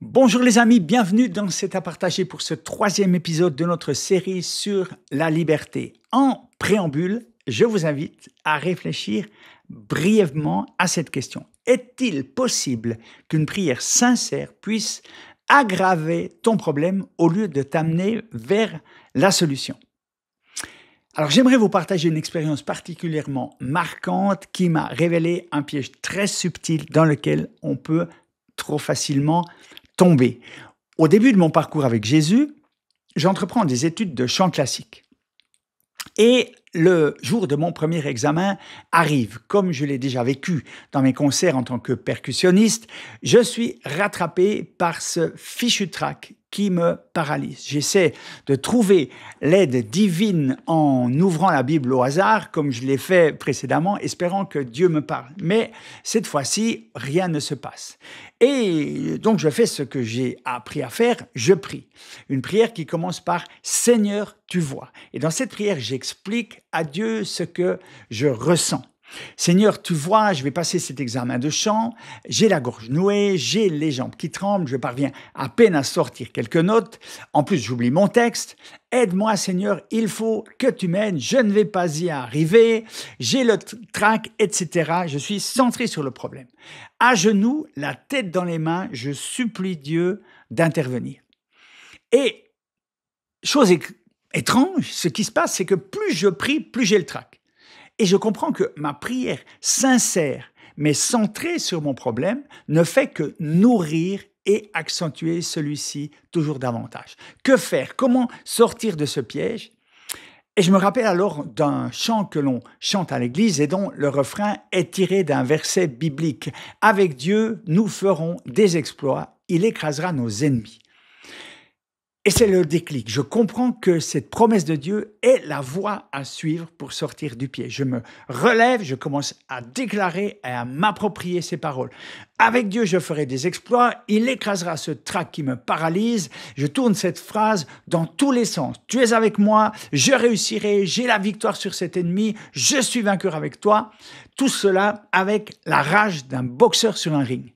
Bonjour les amis, bienvenue dans C'est à partager pour ce troisième épisode de notre série sur la liberté. En préambule, je vous invite à réfléchir brièvement à cette question. Est-il possible qu'une prière sincère puisse aggraver ton problème au lieu de t'amener vers la solution? Alors j'aimerais vous partager une expérience particulièrement marquante qui m'a révélé un piège très subtil dans lequel on peut trop facilement tomber. Au début de mon parcours avec Jésus, j'entreprends des études de chant classique. Et le jour de mon premier examen arrive. Comme je l'ai déjà vécu dans mes concerts en tant que percussionniste, je suis rattrapé par ce fichu trac qui me paralyse. J'essaie de trouver l'aide divine en ouvrant la Bible au hasard, comme je l'ai fait précédemment, espérant que Dieu me parle. Mais cette fois-ci, rien ne se passe. Et donc, je fais ce que j'ai appris à faire, je prie. Une prière qui commence par « Seigneur, tu vois ». Et dans cette prière, j'explique à Dieu ce que je ressens. Seigneur, tu vois, je vais passer cet examen de chant, j'ai la gorge nouée, j'ai les jambes qui tremblent, je parviens à peine à sortir quelques notes. En plus, j'oublie mon texte. Aide-moi, Seigneur, il faut que tu m'aides, je ne vais pas y arriver, j'ai le trac, etc. Je suis centré sur le problème. À genoux, la tête dans les mains, je supplie Dieu d'intervenir. Et, chose étrange, ce qui se passe, c'est que plus je prie, plus j'ai le trac. Et je comprends que ma prière sincère, mais centrée sur mon problème, ne fait que nourrir et accentuer celui-ci toujours davantage. Que faire? Comment sortir de ce piège? Et je me rappelle alors d'un chant que l'on chante à l'église et dont le refrain est tiré d'un verset biblique. « Avec Dieu, nous ferons des exploits, il écrasera nos ennemis ». Et c'est le déclic. Je comprends que cette promesse de Dieu est la voie à suivre pour sortir du piège. Je me relève, je commence à déclarer et à m'approprier ces paroles. Avec Dieu, je ferai des exploits, il écrasera ce trac qui me paralyse. Je tourne cette phrase dans tous les sens. Tu es avec moi, je réussirai, j'ai la victoire sur cet ennemi, je suis vainqueur avec toi. Tout cela avec la rage d'un boxeur sur un ring.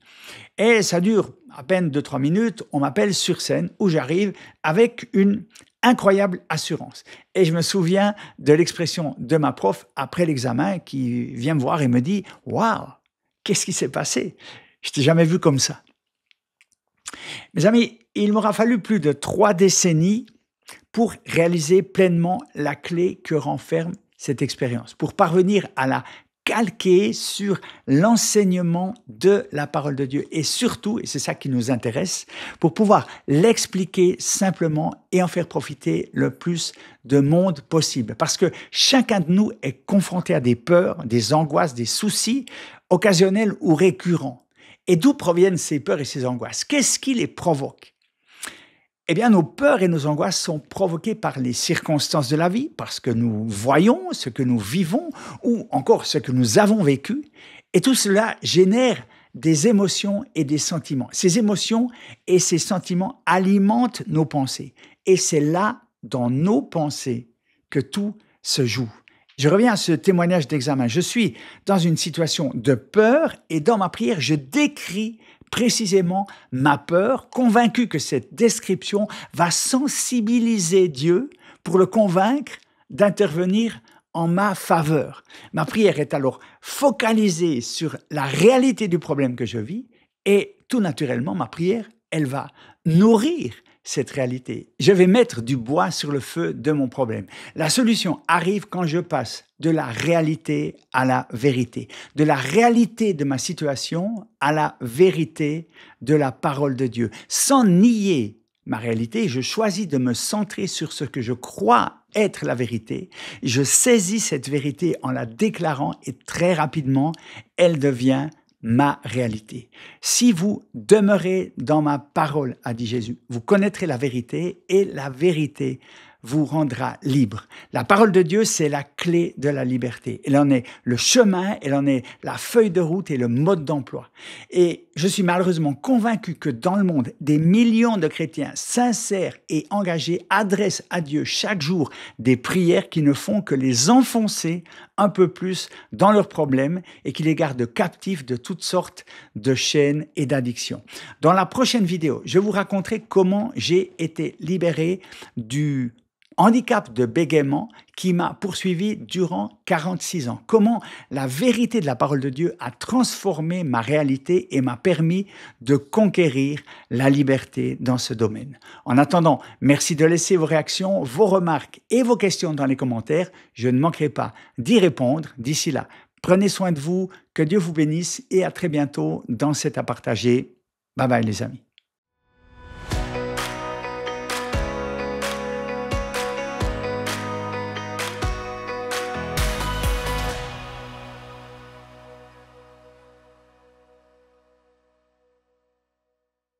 Et ça dure à peine 2-3 minutes, on m'appelle sur scène où j'arrive avec une incroyable assurance. Et je me souviens de l'expression de ma prof après l'examen qui vient me voir et me dit « Waouh, qu'est-ce qui s'est passé? Je t'ai jamais vu comme ça. » Mes amis, il m'aura fallu plus de 3 décennies pour réaliser pleinement la clé que renferme cette expérience, pour parvenir à la calqué sur l'enseignement de la parole de Dieu et surtout, et c'est ça qui nous intéresse, pour pouvoir l'expliquer simplement et en faire profiter le plus de monde possible. Parce que chacun de nous est confronté à des peurs, des angoisses, des soucis occasionnels ou récurrents. Et d'où proviennent ces peurs et ces angoisses? Qu'est-ce qui les provoque? Eh bien, nos peurs et nos angoisses sont provoquées par les circonstances de la vie, parce que nous voyons ce que nous vivons ou encore ce que nous avons vécu. Et tout cela génère des émotions et des sentiments. Ces émotions et ces sentiments alimentent nos pensées. Et c'est là, dans nos pensées, que tout se joue. Je reviens à ce témoignage d'examen. Je suis dans une situation de peur et dans ma prière, je décris précisément ma peur, convaincu que cette description va sensibiliser Dieu pour le convaincre d'intervenir en ma faveur. Ma prière est alors focalisée sur la réalité du problème que je vis et tout naturellement, ma prière, elle va nourrir cette réalité. Je vais mettre du bois sur le feu de mon problème. La solution arrive quand je passe de la réalité à la vérité, de la réalité de ma situation à la vérité de la parole de Dieu. Sans nier ma réalité, je choisis de me centrer sur ce que je crois être la vérité. Je saisis cette vérité en la déclarant et très rapidement, elle devient ma réalité. Si vous demeurez dans ma parole, a dit Jésus, vous connaîtrez la vérité et la vérité vous rendra libre. La parole de Dieu, c'est la clé de la liberté. Elle en est le chemin, elle en est la feuille de route et le mode d'emploi. Et je suis malheureusement convaincu que dans le monde, des millions de chrétiens sincères et engagés adressent à Dieu chaque jour des prières qui ne font que les enfoncer un peu plus dans leurs problèmes et qui les garde captifs de toutes sortes de chaînes et d'addictions. Dans la prochaine vidéo, je vous raconterai comment j'ai été libéré du handicap de bégaiement qui m'a poursuivi durant 46 ans. Comment la vérité de la parole de Dieu a transformé ma réalité et m'a permis de conquérir la liberté dans ce domaine. En attendant, merci de laisser vos réactions, vos remarques et vos questions dans les commentaires. Je ne manquerai pas d'y répondre. D'ici là, prenez soin de vous, que Dieu vous bénisse et à très bientôt dans cet à partager. Bye bye les amis.